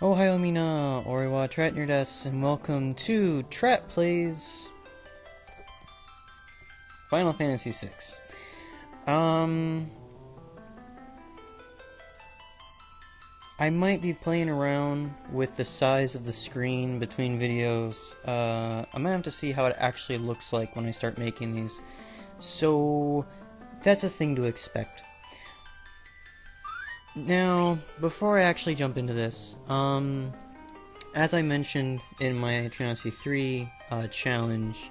Ohio mina, Oriwa Trat near desu, and welcome to Trat Plays Final Fantasy VI. I might be playing around with the size of the screen between videos. I might have to see how it actually looks like when I start making these. So, that's a thing to expect. Now, before I actually jump into this, as I mentioned in my Final Fantasy 3 challenge,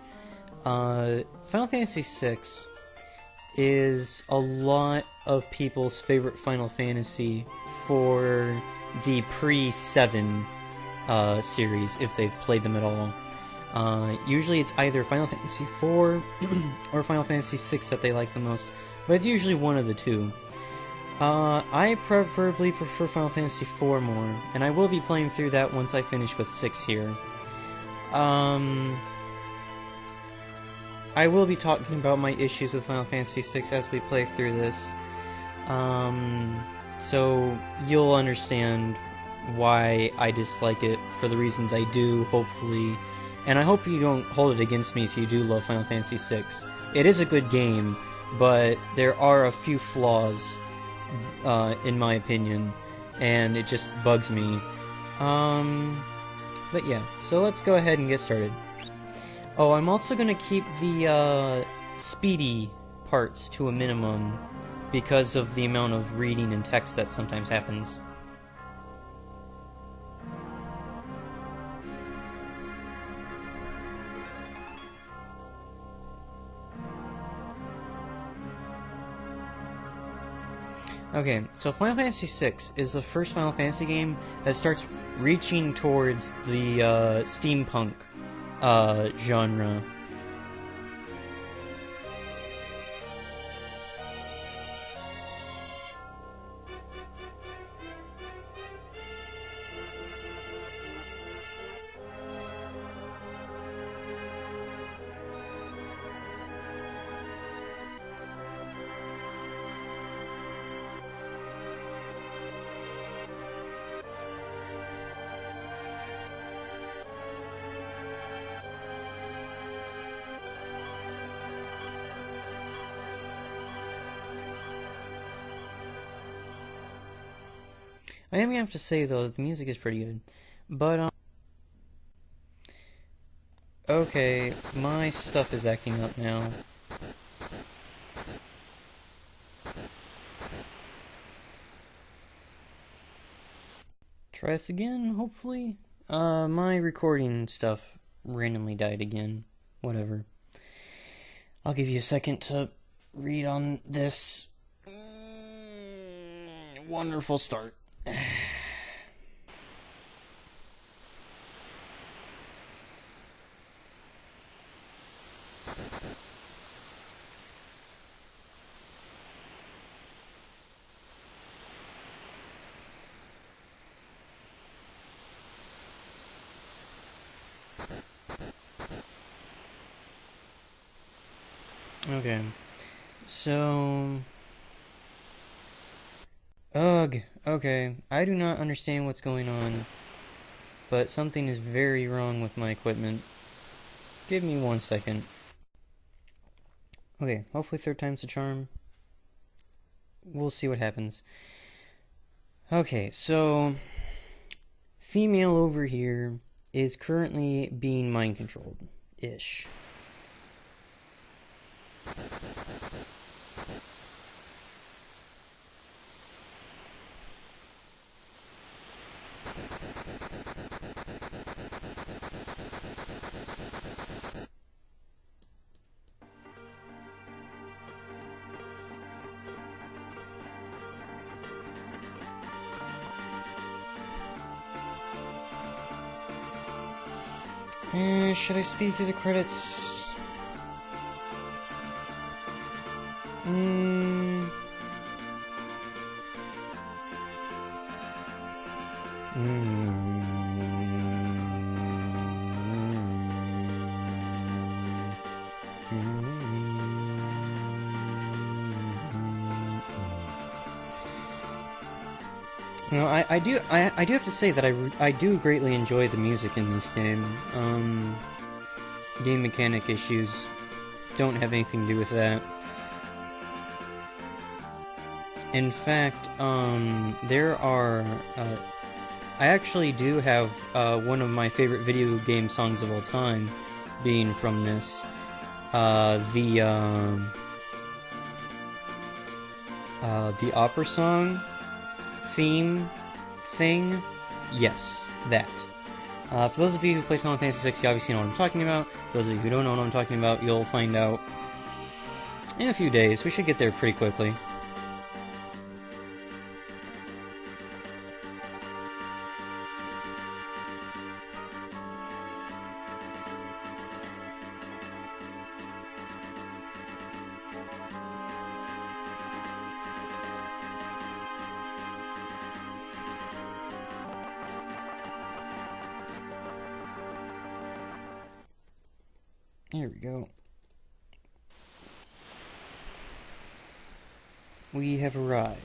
Final Fantasy VI is a lot of people's favorite Final Fantasy for the pre-7 series, if they've played them at all. Usually it's either Final Fantasy IV or Final Fantasy VI that they like the most, but it's usually one of the two. I preferably prefer Final Fantasy IV more, and I will be playing through that once I finish with 6 here. I will be talking about my issues with Final Fantasy VI as we play through this. So you'll understand why I dislike it for the reasons I do, hopefully. And I hope you don't hold it against me if you do love Final Fantasy VI. It is a good game, but there are a few flaws, in my opinion, and it just bugs me. But yeah, so let's go ahead and get started. Oh, I'm also going to keep the speedy parts to a minimum because of the amount of reading and text that sometimes happens. Okay, so Final Fantasy VI is the first Final Fantasy game that starts reaching towards the steampunk genre. I am gonna have to say though, the music is pretty good. But okay, my stuff is acting up now. Try this again, hopefully. My recording stuff randomly died again. Whatever. I'll give you a second to read on this. Wonderful start. Okay, so... Ugh, okay, I do not understand what's going on, but something is very wrong with my equipment. Give me 1 second. Okay, hopefully third time's the charm. We'll see what happens. Okay, so... Female over here is currently being mind controlled-ish. Should I speed through the credits? You know, I do have to say that I do greatly enjoy the music in this game. Game mechanic issues don't have anything to do with that. In fact, there are, I actually do have, one of my favorite video game songs of all time being from this. The opera song theme thing? Yes, that. For those of you who play Final Fantasy VI, you obviously know what I'm talking about. For those of you who don't know what I'm talking about, you'll find out in a few days. We should get there pretty quickly. Here we go. We have arrived.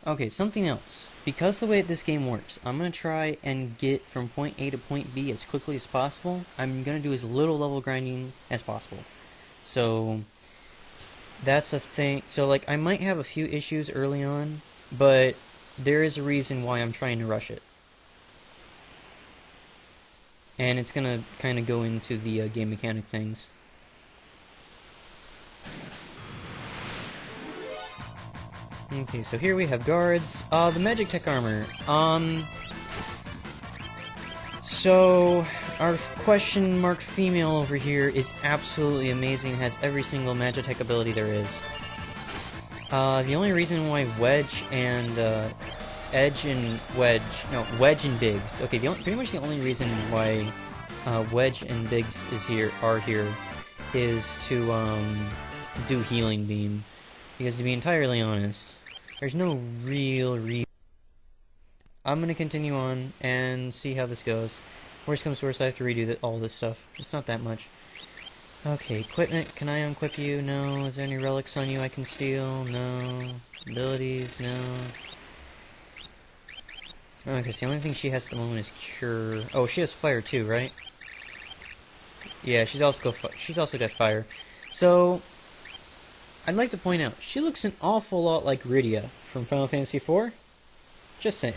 Okay, something else. Because the way that this game works, I'm going to try and get from point A to point B as quickly as possible. I'm going to do as little level grinding as possible. So, that's a thing. So, like, I might have a few issues early on, but there is a reason why I'm trying to rush it. And it's gonna kind of go into the game mechanic things. Okay, so here we have guards. The magic tech armor. So our question mark female over here is absolutely amazing. Has every single magitech ability there is. The only reason why Wedge and Wedge and Biggs. Okay, pretty much the only reason why Wedge and Biggs are here is to do Healing Beam. Because to be entirely honest, there's no real reason. I'm gonna continue on and see how this goes. Worst comes to worst, I have to redo all this stuff. It's not that much. Okay, equipment. Can I unequip you? No. Is there any relics on you I can steal? No. Abilities? No. Okay, so the only thing she has at the moment is Cure. Oh, she has Fire too, right? Yeah, she's also got Fire. So, I'd like to point out, she looks an awful lot like Rydia from Final Fantasy IV. Just saying.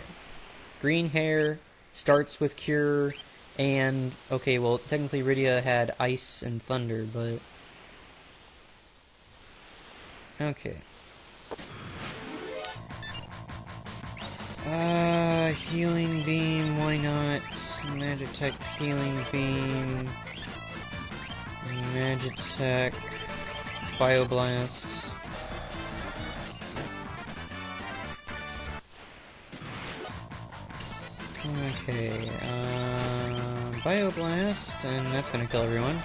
Green hair, starts with Cure, and, okay, well, technically Rydia had Ice and Thunder, but... Okay. Healing Beam, why not? Magitech Healing Beam. Magitech Bioblast. Okay, Bioblast, and that's gonna kill everyone.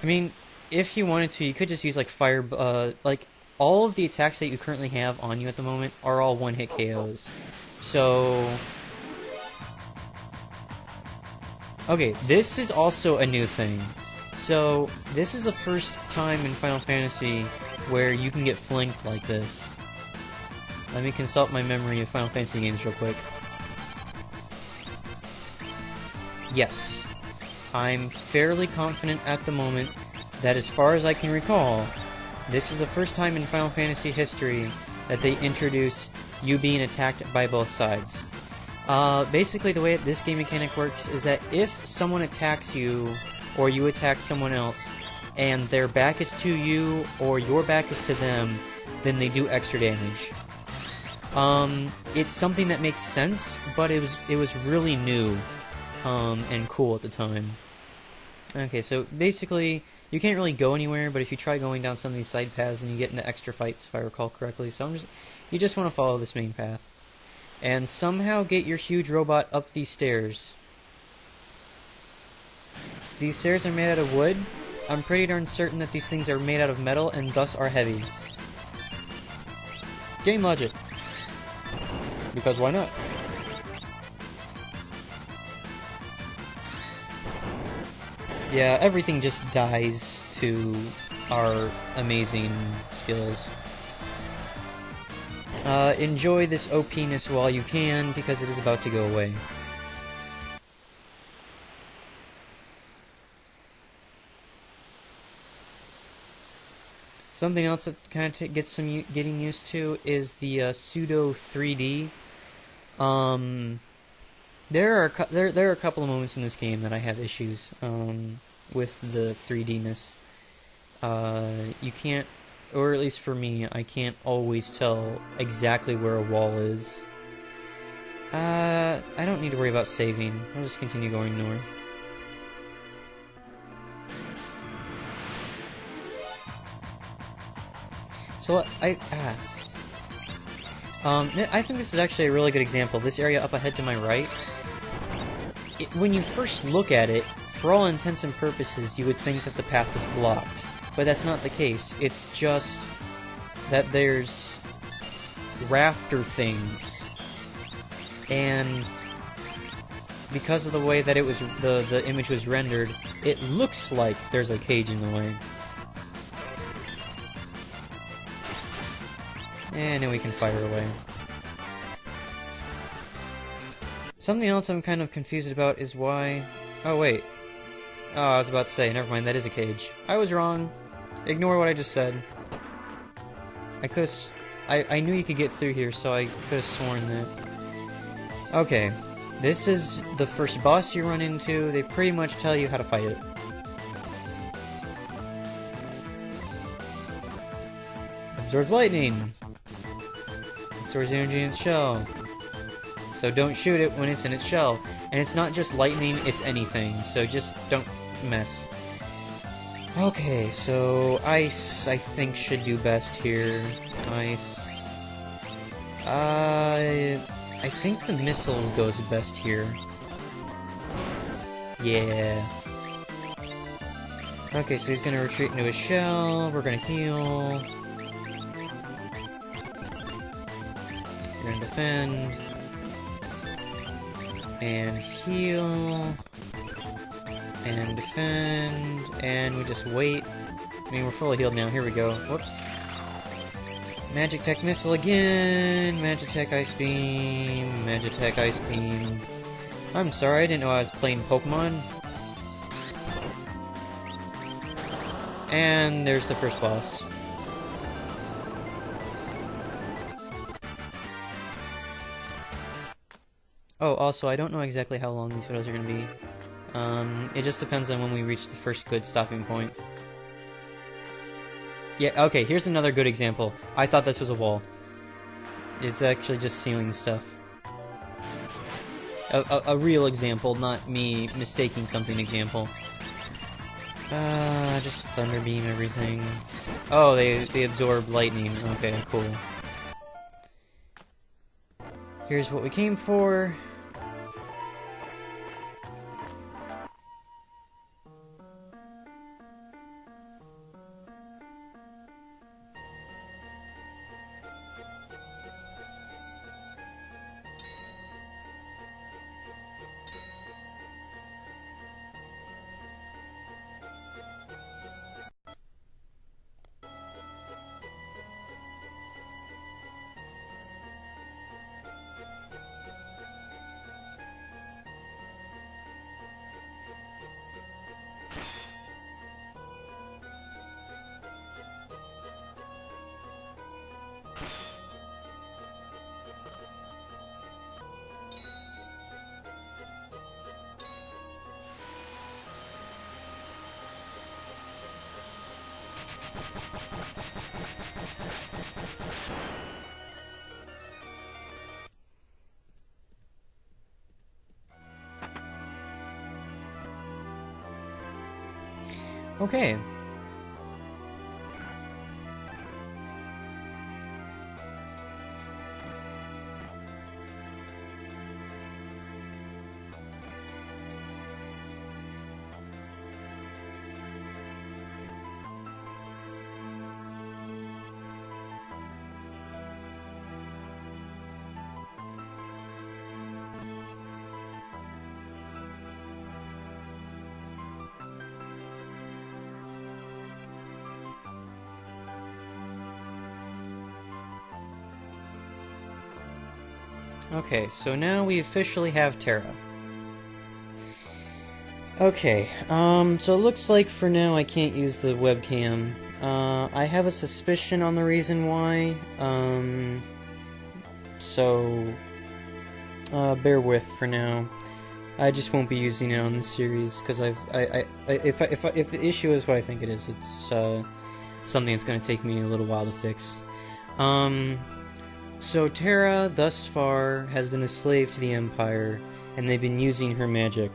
I mean, if you wanted to, you could just use, like, Fire, like, all of the attacks that you currently have on you at the moment are all one-hit KOs. So... Okay, this is also a new thing. So, this is the first time in Final Fantasy where you can get flanked like this. Let me consult my memory of Final Fantasy games real quick. Yes. I'm fairly confident at the moment that as far as I can recall, this is the first time in Final Fantasy history that they introduce you being attacked by both sides. Basically the way this game mechanic works is that if someone attacks you, or you attack someone else, and their back is to you, or your back is to them, then they do extra damage. It's something that makes sense, but it was really new, and cool at the time. Okay, so basically, you can't really go anywhere, but if you try going down some of these side paths, then you get into extra fights, if I recall correctly, so you just want to follow this main path. And somehow get your huge robot up these stairs. These stairs are made out of wood. I'm pretty darn certain that these things are made out of metal, and thus are heavy. Game logic. Because why not? Yeah, everything just dies to are amazing skills. Enjoy this OP-ness while you can, because it is about to go away. Something else that kind of gets some getting used to is the pseudo 3D. There are a couple of moments in this game that I have issues with the 3D-ness. You can't, or at least for me, I can't always tell exactly where a wall is. I don't need to worry about saving. I'll just continue going north. So I think this is actually a really good example. This area up ahead to my right, when you first look at it, for all intents and purposes, you would think that the path was blocked. But that's not the case. It's just that there's rafter things. And because of the way that it was the image was rendered, it looks like there's a cage in the way. And then we can fire away. Something else I'm kind of confused about is why... Oh, wait. Oh, I was about to say, never mind, that is a cage. I was wrong. Ignore what I just said. I knew you could get through here, so I could have sworn that... Okay. This is the first boss you run into. They pretty much tell you how to fight it. Absorbs lightning. Absorbs energy in its shell. So don't shoot it when it's in its shell. And it's not just lightning, it's anything. So just don't mess. Okay, so ice, I think, should do best here. Ice. I think the missile goes best here. Yeah. Okay, so he's gonna retreat into his shell. We're gonna heal. We're gonna defend. And heal. And defend. And we just wait. I mean, we're fully healed now. Here we go. Whoops. Magitech Missile again! Magitech Ice Beam! Magitech Ice Beam! I'm sorry, I didn't know I was playing Pokemon. And there's the first boss. Oh, also, I don't know exactly how long these videos are going to be. It just depends on when we reach the first good stopping point. Yeah, okay, here's another good example. I thought this was a wall. It's actually just ceiling stuff. A real example, not me mistaking something example. Just Thunder Beam everything. Oh, they absorb lightning. Okay, cool. Here's what we came for. Okay. Okay, so now we officially have Terra. Okay, so it looks like for now I can't use the webcam. I have a suspicion on the reason why, so bear with for now. I just won't be using it on the series because if the issue is what I think it is, it's something that's going to take me a little while to fix. So Terra thus far has been a slave to the Empire, and they've been using her magic.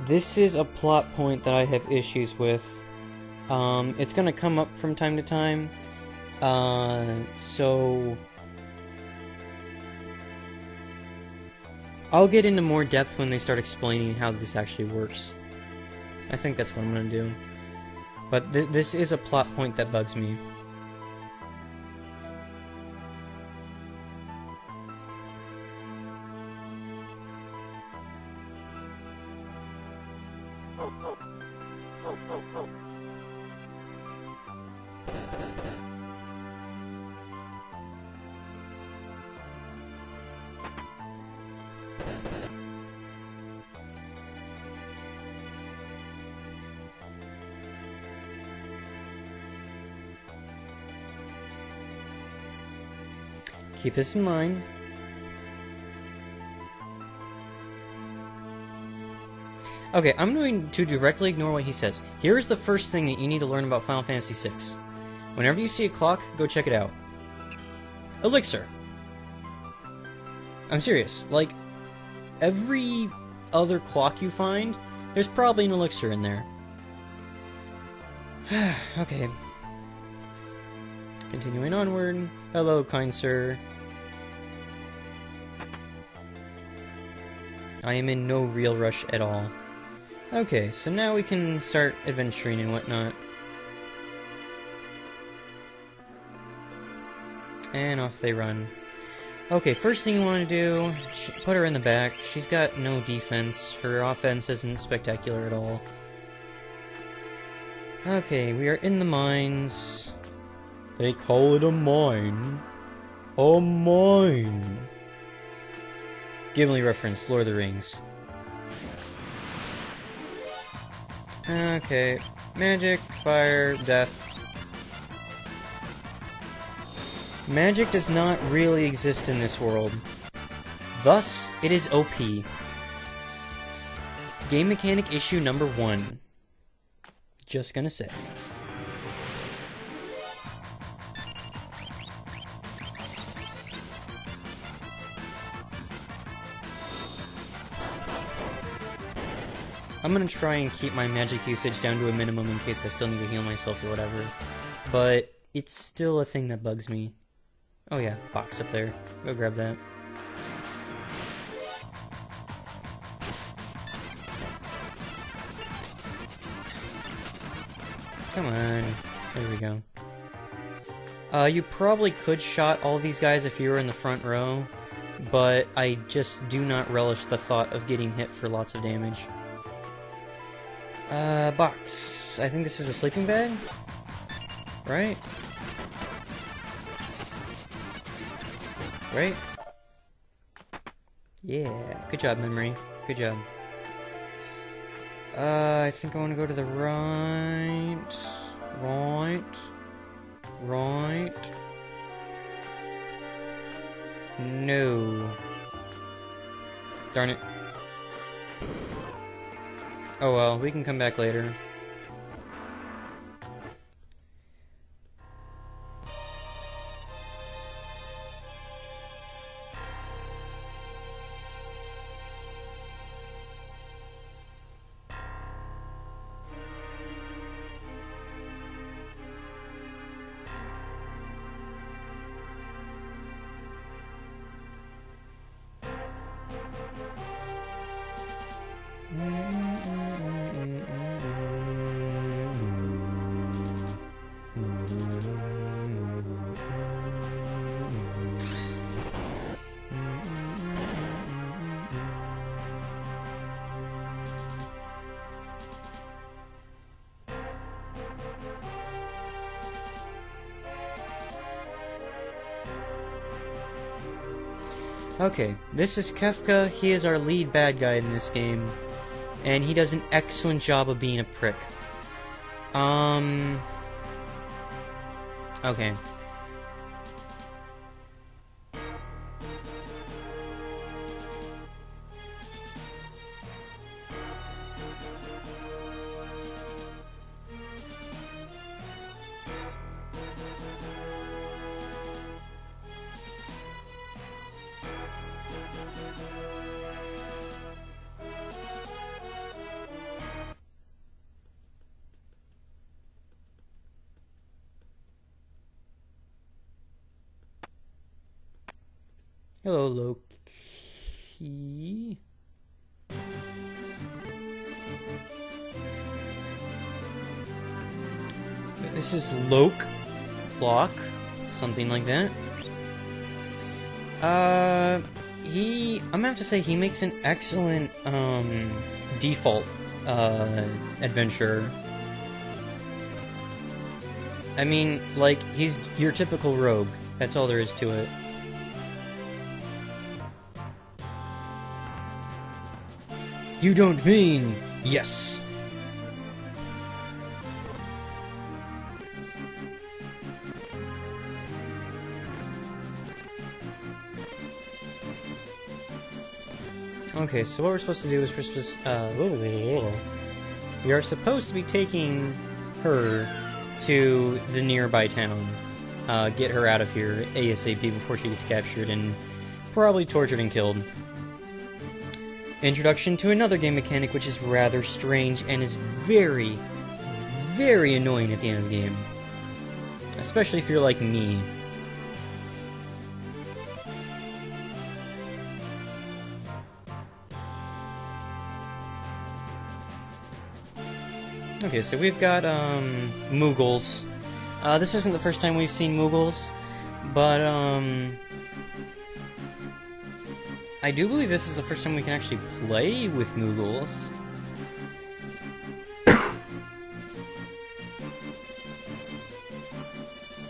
This is a plot point that I have issues with. It's gonna come up from time to time. So I'll get into more depth when they start explaining how this actually works. I think that's what I'm gonna do. But this is a plot point that bugs me. Keep this in mind. Okay, I'm going to directly ignore what he says. Here's the first thing that you need to learn about Final Fantasy VI. Whenever you see a clock, go check it out. Elixir. I'm serious. Like, every other clock you find, there's probably an elixir in there. Okay. Continuing onward. Hello, kind sir. I am in no real rush at all. Okay, so now we can start adventuring and whatnot. And off they run. Okay, first thing you want to do, put her in the back. She's got no defense. Her offense isn't spectacular at all. Okay, we are in the mines. They call it a mine. A mine. Gimli reference, Lord of the Rings. Okay, magic, fire, death. Magic does not really exist in this world. Thus, it is OP. Game mechanic issue number 1. Just gonna say. I'm gonna try and keep my magic usage down to a minimum in case I still need to heal myself or whatever. But it's still a thing that bugs me. Oh yeah, box up there. Go grab that. Come on. There we go. You probably could shot all these guys if you were in the front row, but I just do not relish the thought of getting hit for lots of damage. Box. I think this is a sleeping bag? Right? Right? Yeah. Good job, memory. Good job. I think I want to go to the right. Right. No. Darn it. Oh well, we can come back later. Okay, this is Kefka. He is our lead bad guy in this game, and he does an excellent job of being a prick. Okay. Hello, Loki. This is Locke. Something like that. I'm gonna have to say he makes an excellent, default, adventurer. I mean, like, he's your typical rogue. That's all there is to it. You don't mean... Yes! Okay, so what we're supposed to do is we are supposed to be taking her to the nearby town. Get her out of here ASAP before she gets captured and probably tortured and killed. Introduction to another game mechanic which is rather strange and is very, very annoying at the end of the game. Especially if you're like me. Okay, so we've got, Moogles. This isn't the first time we've seen Moogles, but, I do believe this is the first time we can actually play with Moogles.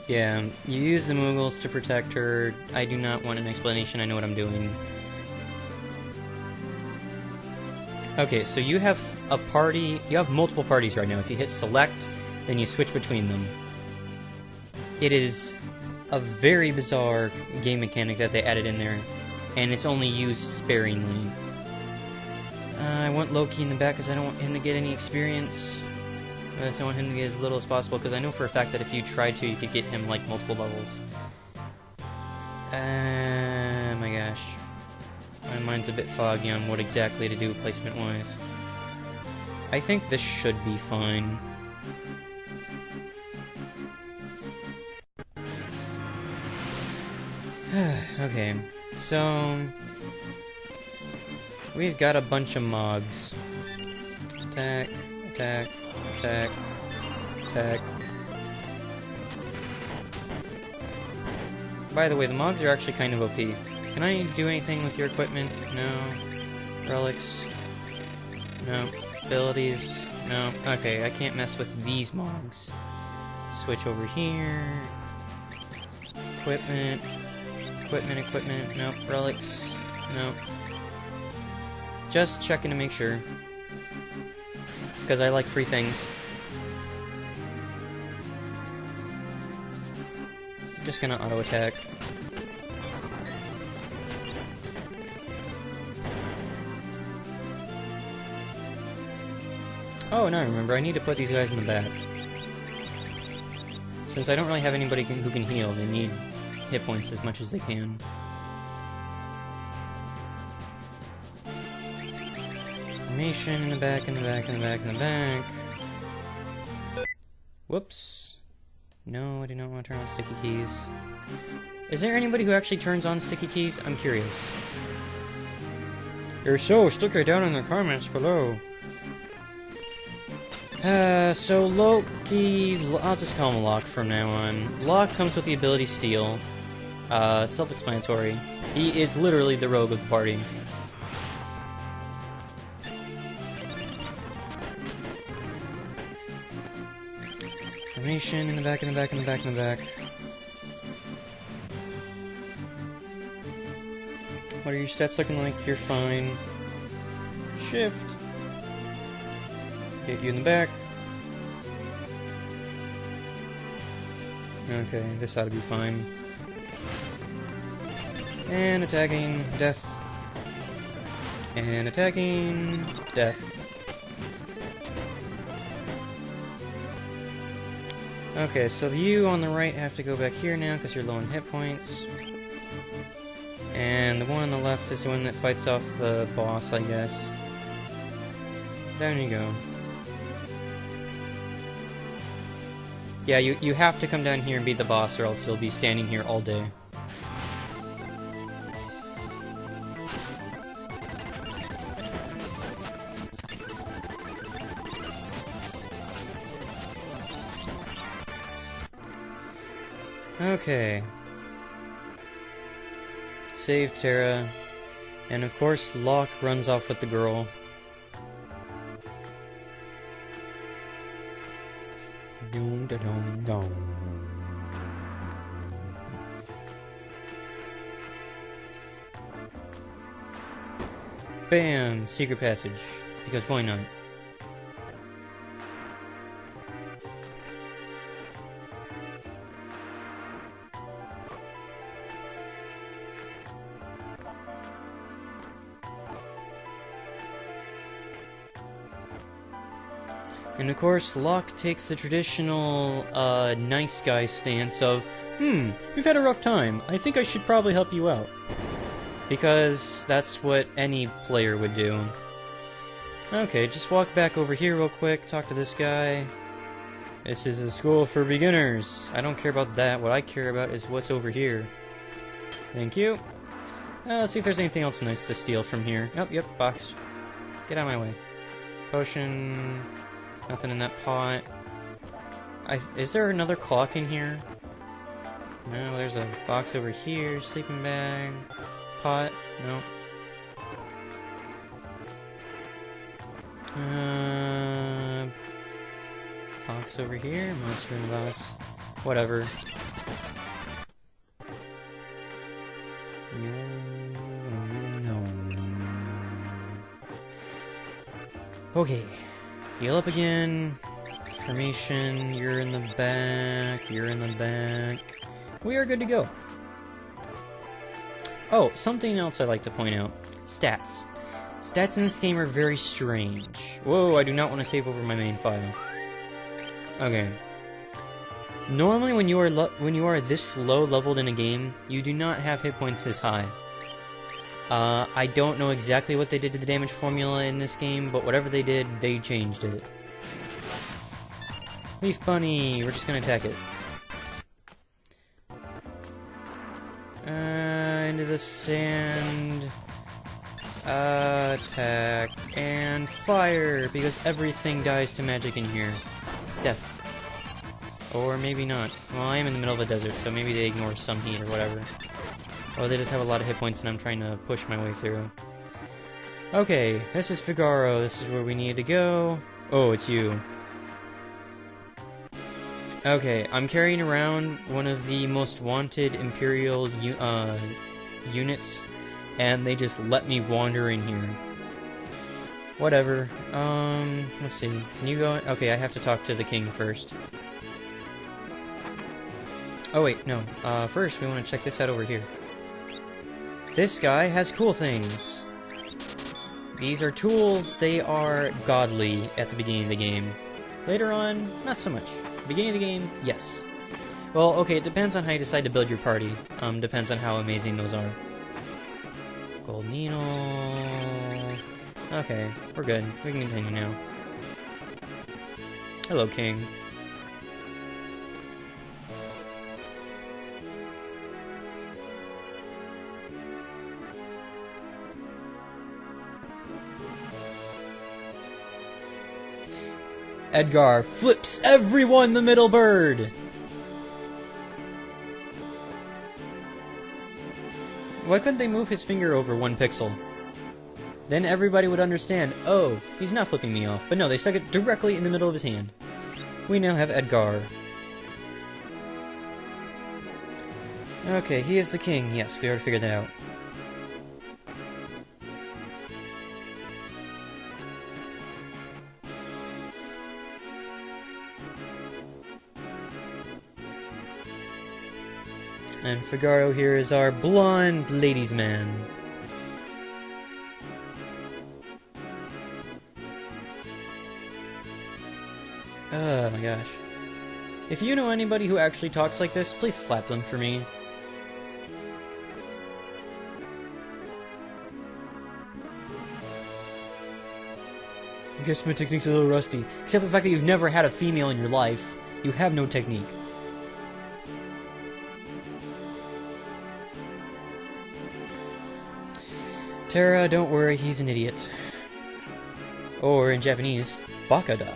Yeah, you use the Moogles to protect her. I do not want an explanation, I know what I'm doing. Okay, so you have a party, you have multiple parties right now. If you hit select, then you switch between them. It is a very bizarre game mechanic that they added in there, and it's only used sparingly. I want Loki in the back because I don't want him to get any experience. I just want him to get as little as possible, because I know for a fact that if you tried to, you could get him, like, multiple levels. My gosh. My mind's a bit foggy on what exactly to do placement-wise. I think this should be fine. Okay, so... we've got a bunch of Mogs. Attack, attack, attack, attack. By the way, the Mogs are actually kind of OP. Can I do anything with your equipment? No. Relics? No. Abilities? No. Okay, I can't mess with these Mogs. Switch over here. Equipment. Equipment, equipment. Nope. Relics. Nope. Just checking to make sure. Because I like free things. Just gonna auto-attack. Oh, now I remember, I need to put these guys in the back. Since I don't really have anybody who can heal, they need hit points as much as they can. Formation in the back, in the back, in the back, in the back. Whoops. No, I do not want to turn on sticky keys. Is there anybody who actually turns on sticky keys? I'm curious. If so, stick it down in the comments below. So Loki... I'll just call him Locke from now on. Locke comes with the ability Steal. Self-explanatory. He is literally the rogue of the party. Formation in the back, in the back, in the back, in the back. What are your stats looking like? You're fine. Shift. Get you in the back. Okay, this ought to be fine. And attacking, death. And attacking, death. Okay, so you on the right have to go back here now because you're low on hit points. And the one on the left is the one that fights off the boss, I guess. Down you go. Yeah, you have to come down here and beat the boss or else you'll be standing here all day. Okay. Save Terra. And of course, Locke runs off with the girl. Doom da dum dum. Bam! Secret passage. Because why not? And of course, Locke takes the traditional, nice guy stance of, you've had a rough time. I think I should probably help you out. Because that's what any player would do. Okay, just walk back over here real quick, talk to this guy. This is a school for beginners. I don't care about that. What I care about is what's over here. Thank you. Let's see if there's anything else nice to steal from here. Oh, yep, box. Get out of my way. Potion... Nothing in that pot. Is there another clock in here? No, there's a box over here. Sleeping bag. Pot. No. Box over here. Monster in the box. Whatever. No. Okay. Heal up again. Formation, you're in the back, you're in the back. We are good to go. Oh, something else I'd like to point out. Stats. Stats in this game are very strange. Whoa, I do not want to save over my main file. Okay. Normally when you are this low leveled in a game, you do not have hit points this high. I don't know exactly what they did to the damage formula in this game, but whatever they did, they changed it. Leaf Bunny, we're just gonna attack it. Into the sand. Attack. And fire, because everything dies to magic in here. Death. Or maybe not. Well, I am in the middle of a desert, so maybe they ignore some heat or whatever. Or they just have a lot of hit points and I'm trying to push my way through. Okay, this is Figaro. This is where we need to go. Oh, it's you. Okay, I'm carrying around one of the most wanted Imperial units, and they just let me wander in here. Whatever. Let's see. Can you go? Okay, I have to talk to the king first. Oh wait, no. First we want to check this out over here. This guy has cool things. These are tools. They are godly at the beginning of the game. Later on, not so much. Beginning of the game, yes. Well, okay, it depends on how you decide to build your party. Depends on how amazing those are. Gold needle. Okay, we're good. We can continue now. Hello, king. Edgar flips everyone the middle bird! Why couldn't they move his finger over 1 pixel? Then everybody would understand, oh, he's not flipping me off. But no, they stuck it directly in the middle of his hand. We now have Edgar. Okay, he is the king. Yes, we already figured that out. And Figaro here is our blonde ladies' man. Oh my gosh. If you know anybody who actually talks like this, please slap them for me. I guess my technique's a little rusty. Except for the fact that you've never had a female in your life. You have no technique. Terra, don't worry, he's an idiot. Or, in Japanese, Bakada.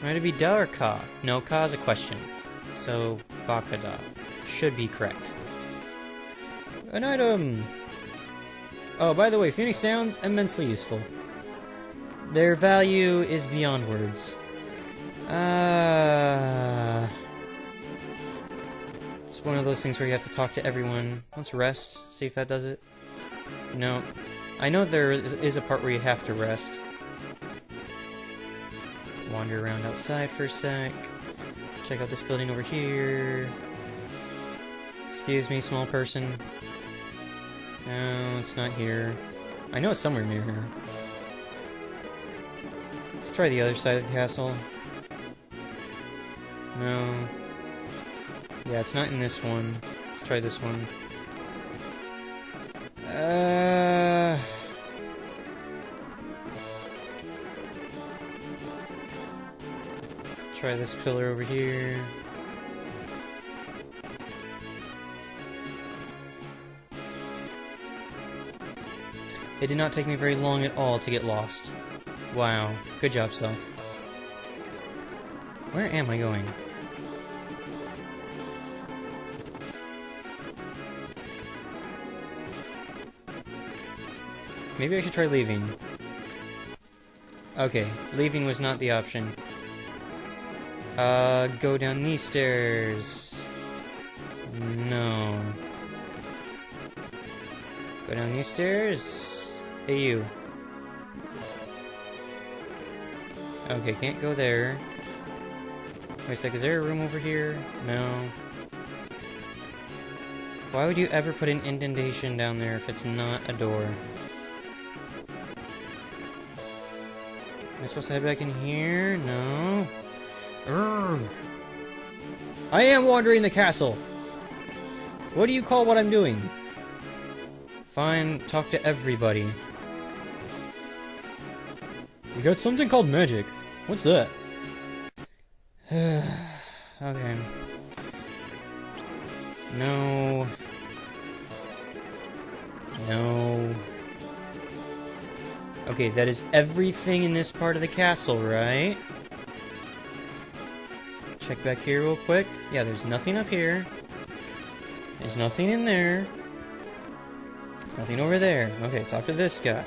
Might it be da or ka? No, ka is a question. So, Bakada. Should be correct. An item! Oh, by the way, Phoenix Downs, immensely useful. Their value is beyond words. It's one of those things where you have to talk to everyone. Let's rest, see if that does it. No. I know there is a part where you have to rest. Wander around outside for a sec. Check out this building over here. Excuse me, small person. No, it's not here. I know it's somewhere near here. Let's try the other side of the castle. No. Yeah, it's not in this one. Let's try this one. Try this pillar over here. It did not take me very long at all to get lost. Wow. Good job, self. Where am I going? Maybe I should try leaving. Okay, leaving was not the option. Go down these stairs. No. Go down these stairs. Hey, you. Okay, can't go there. Wait a sec, is there a room over here? No. Why would you ever put an indentation down there if it's not a door? Am I supposed to head back in here? No. Urgh. I am wandering the castle! What do you call what I'm doing? Fine, talk to everybody. We got something called magic. What's that? Okay. No. No. Okay, that is everything in this part of the castle, right? Check back here real quick. Yeah, there's nothing up here. There's nothing in there. There's nothing over there. Okay, talk to this guy.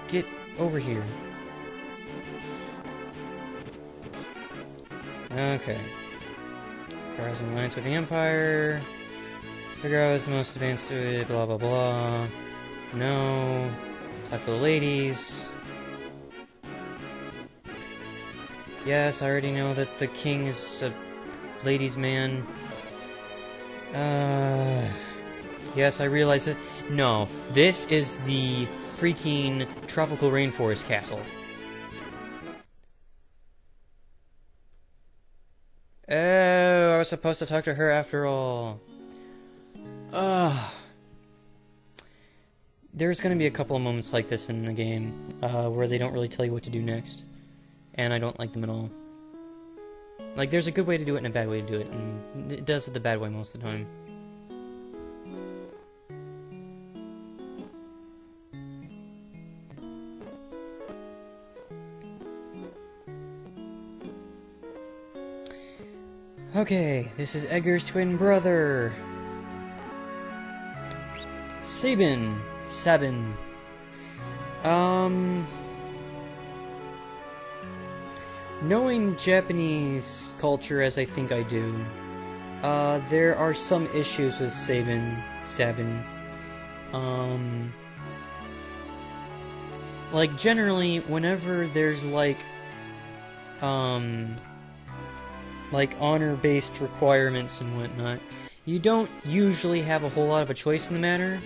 Get over here. Okay. Figaro's in alliance with the Empire. Figaro is the most advanced to it, blah blah blah. No. Talk to the ladies. Yes, I already know that the king is a ladies' man. Yes, I realize that. No, this is the freaking tropical rainforest castle. Oh, I was supposed to talk to her after all. There's gonna be a couple of moments like this in the game, where they don't really tell you what to do next. And I don't like them at all. Like, there's a good way to do it and a bad way to do it, and it does it the bad way most of the time. Okay, this is Edgar's twin brother. Sabin. Knowing Japanese culture as I think I do, there are some issues with Sabin. Like, generally, whenever there's, like, like honor-based requirements and whatnot, you don't usually have a whole lot of a choice in the matter.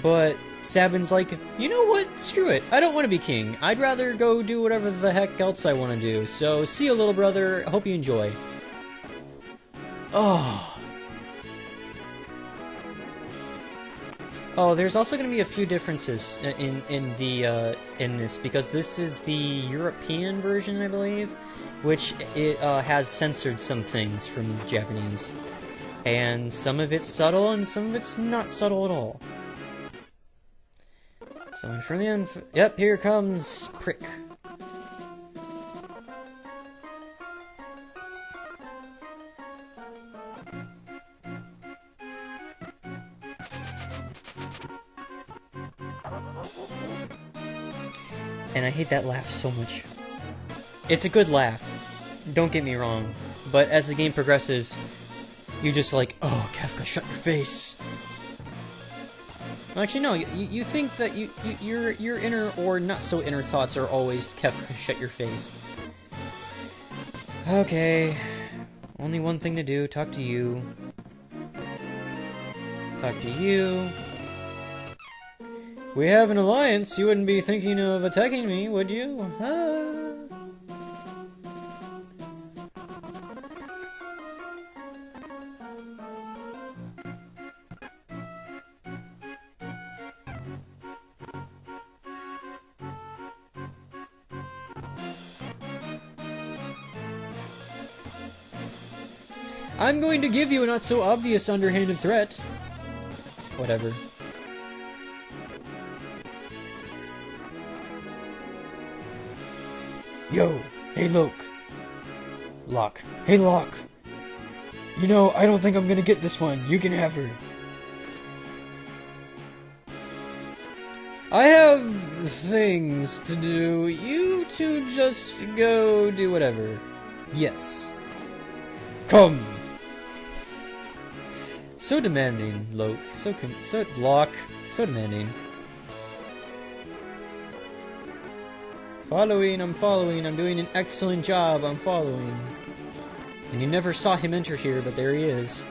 But Sabin's like, you know what? Screw it. I don't want to be king. I'd rather go do whatever the heck else I want to do. So, see you, little brother. Hope you enjoy. Oh. Oh, there's also going to be a few differences in this, because this is the European version, I believe, which it has censored some things from Japanese, and some of it's subtle and some of it's not subtle at all. So in front of the yep, here comes Prick. And I hate that laugh so much. It's a good laugh, don't get me wrong, but as the game progresses, you just like, oh, Kefka, shut your face. Actually, no, you think that your inner or not so inner thoughts are always, Kefka, shut your face. Okay, only one thing to do, talk to you. Talk to you. We have an alliance, you wouldn't be thinking of attacking me, would you? I'm going to give you a not-so-obvious underhanded threat. Whatever. Yo, hey Locke. Locke. Hey Locke. You know, I don't think I'm gonna get this one. You can have her. I have things to do. You two just go do whatever. Yes. Come. So demanding, Locke. So Locke. So demanding. Following, I'm following, I'm doing an excellent job, I'm following. And you never saw him enter here, but there he is.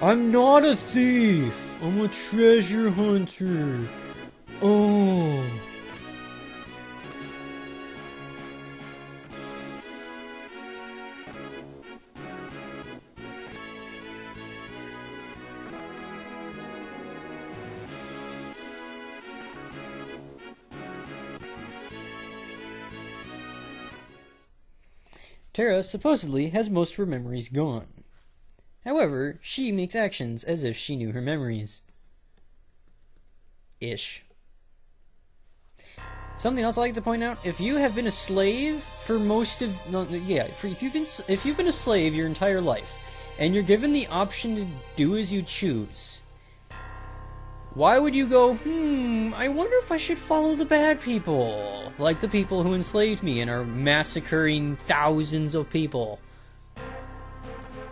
I'm not a thief! I'm a treasure hunter! Oh... Terra supposedly has most of her memories gone. However, she makes actions as if she knew her memories. Ish. Something else I'd like to point out, if you have been a slave for most of... if you've been a slave your entire life, and you're given the option to do as you choose, why would you go, I wonder if I should follow the bad people, like the people who enslaved me and are massacring thousands of people?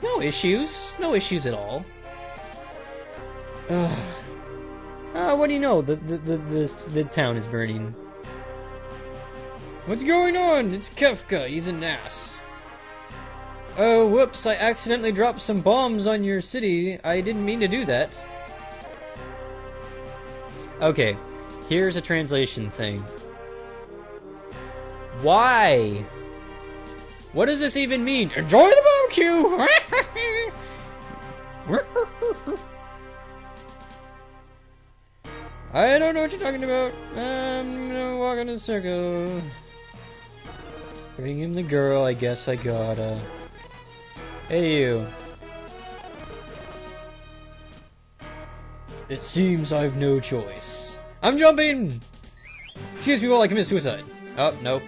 No issues. No issues at all. What do you know? The town is burning. What's going on? It's Kefka. He's an ass. Oh, whoops. I accidentally dropped some bombs on your city. I didn't mean to do that. Okay, here's a translation thing. Why? What does this even mean? Enjoy the barbecue! I don't know what you're talking about. I'm gonna walk in a circle. Bring him the girl, I guess I gotta. Hey, you. It seems I've no choice. I'm jumping! Excuse me while I commit suicide. Oh, nope.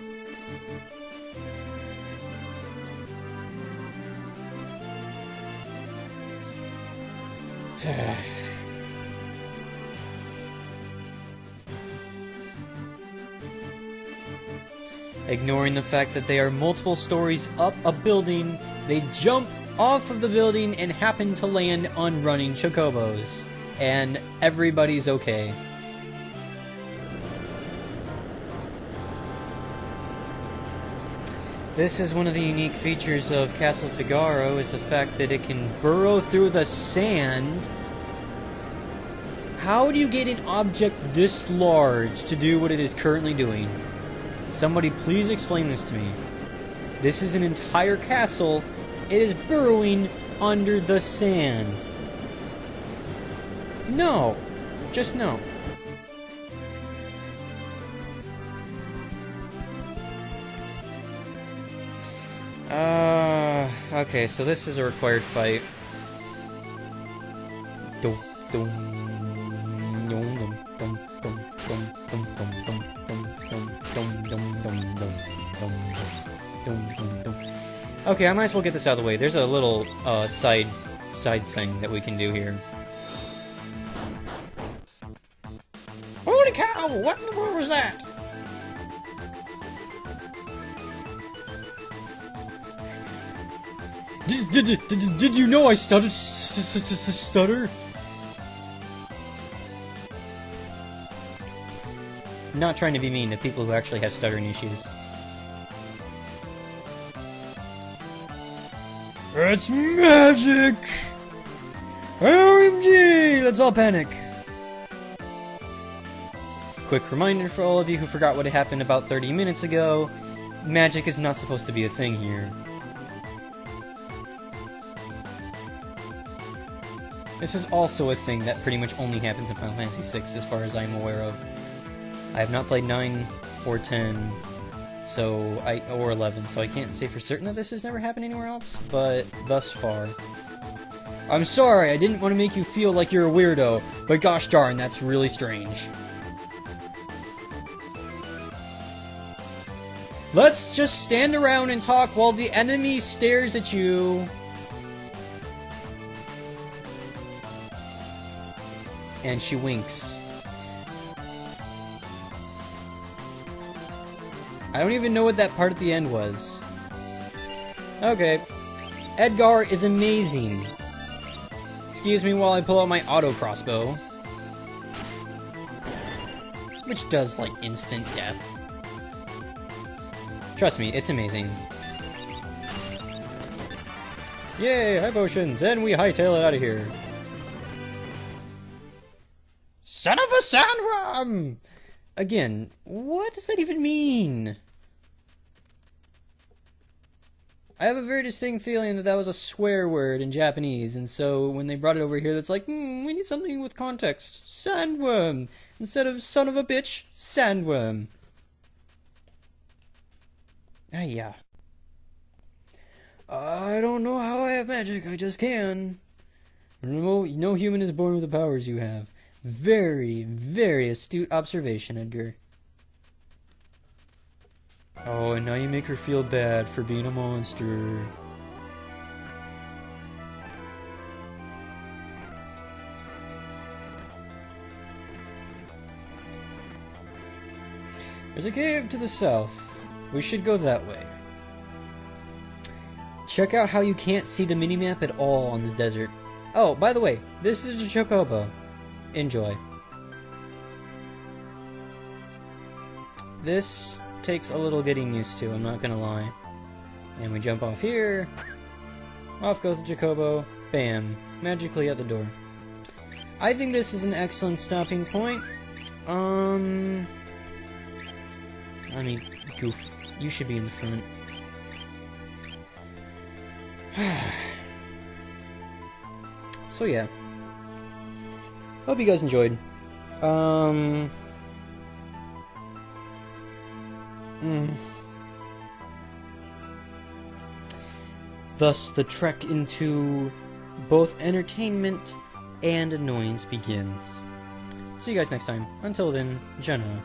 Ignoring the fact that they are multiple stories up a building, they jump off of the building and happen to land on running chocobos. And everybody's okay. This is one of the unique features of Castle Figaro, is the fact that it can burrow through the sand. How do you get an object this large to do what it is currently doing? Somebody please explain this to me. This is an entire castle. It is burrowing under the sand. No. Just no. Okay, so this is a required fight. Okay, I might as well get this out of the way. There's a little side thing that we can do here. Holy cow! What in the world was that? Did you know I stutter? Not trying to be mean to people who actually have stuttering issues. It's magic! OMG! Let's all panic! Quick reminder for all of you who forgot what happened about 30 minutes ago. Magic is not supposed to be a thing here. This is also a thing that pretty much only happens in Final Fantasy VI, as far as I'm aware of. I have not played 9 or 10, or 11, so I can't say for certain that this has never happened anywhere else, but thus far. I'm sorry, I didn't want to make you feel like you're a weirdo, but gosh darn, that's really strange. Let's just stand around and talk while the enemy stares at you. And she winks. I don't even know what that part at the end was. Okay. Edgar is amazing. Excuse me while I pull out my auto crossbow. Which does, like, instant death. Trust me, it's amazing. Yay, high potions, and we hightail it out of here. Son of a sandworm! Again, what does that even mean? I have a very distinct feeling that that was a swear word in Japanese, and so when they brought it over here, that's like, we need something with context. Sandworm! Instead of son of a bitch, sandworm. Ah, yeah. I don't know how I have magic, I just can. No human is born with the powers you have. Very, very astute observation, Edgar. Oh, and now you make her feel bad for being a monster. There's a cave to the south. We should go that way. Check out how you can't see the minimap at all on this desert. Oh, by the way, this is a chocobo. Enjoy. This takes a little getting used to, I'm not gonna lie. And we jump off here. Off goes the Chocobo. Bam. Magically at the door. I think this is an excellent stopping point. I mean, Goof, you should be in the front. So yeah. Hope you guys enjoyed. Thus, the trek into both entertainment and annoyance begins. See you guys next time. Until then, Jenna.